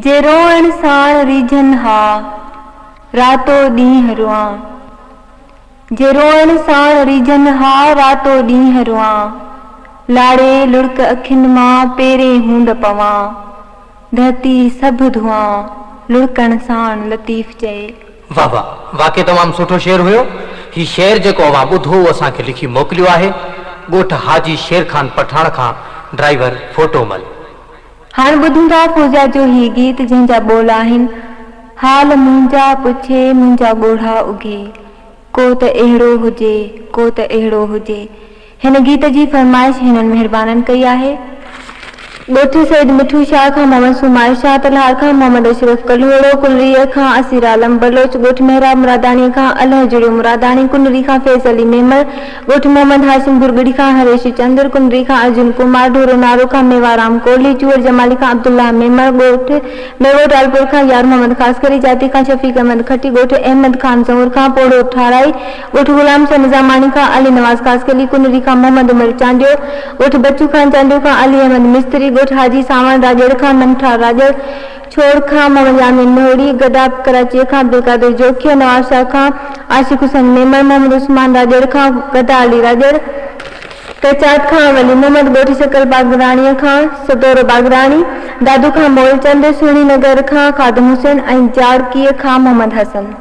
जे रोअण साण रीझन हा रातो ॾींहुं रुआं। जे रोअण साण रीझन हा रातो ॾींहुं रुआं। लाड़े लुड़क अखियुनि मां पेरे हूंद पवां। धरती सभु धुआं लुड़कण साण लतीफ़ चए। वाह वाह, वाकई तमामु सुठो शेर हुयो। ही शेर जेको अवां ॿुधो असांखे लिखी मोकिलियो आहे ॻोठ हाजी शेर खान पठाण खां ड्राइवर फोटोमल। हाणे ॿुधूं था फ़ौजिया जो ही गीत जंहिंजा ॿोल आहिनि। हाल मुंहिंजा पुछे मुंहिंजा ॻोढ़ा उगे, को त अहिड़ो हुजे को त अहिड़ो हुजे। हिन गीत जी फरमाइश हिननि महिरबाननि कई आहे। ॻोठ सईद मिठू शाह खां मोहम्मद सुमाइल शाह तलहार खां मोहम्मद अशरफ कलहोड़ो कुलरीअ खां असीर आलम बलोच ॻोठ मेहराब मुरादानी खां अल्लाह जुड़ियो मुरादानी कुनरी खां फैज़ अली मेमर ॻोठ मोहम्मद हाशिम गुरगड़ी खां हरेश चंद्र कुनरी खां अर्जुन कुमार ढोरो नारो खां मेवाराम कोहली चूअर जमाली खां अब्दुल्ला मेमर ॻोठ मेवो टालपुर खां यार मोहम्मद ख़ासकरी जाती खां शफ़ीक अहमद खटी ॻोठ अहमद खान ज़हूर खां पोड़ो ठाराई ॻोठ गुलाम शाह निज़ामानी खां अली नवाज़ ख़ासकली कुनरी खां मोहम्मद उमर चांडियो ॻोठ बच्चू खान चांडियो खां अली अहमद मिस्त्री ॻोठ हाजी सावण राजड़ खां नंठा राजड़ छोड़ खां मोहम्मद यामीन मोहड़ी गदा कराची खां अब्दुल कादिर जोखिया नवाज शाह खां आशिक हुसैन मेमर मोहम्मद उस्मान राजड़ खां गदा अली राजड़ कचात खां वली मोहम्मद ॻोठ शकल बागराणी खां सदोर बागराणी दादू खां मोल चंद सुहिणी नगर खां खादम हुसैन ऐं जाड़कीअ खां मोहम्मद हसन।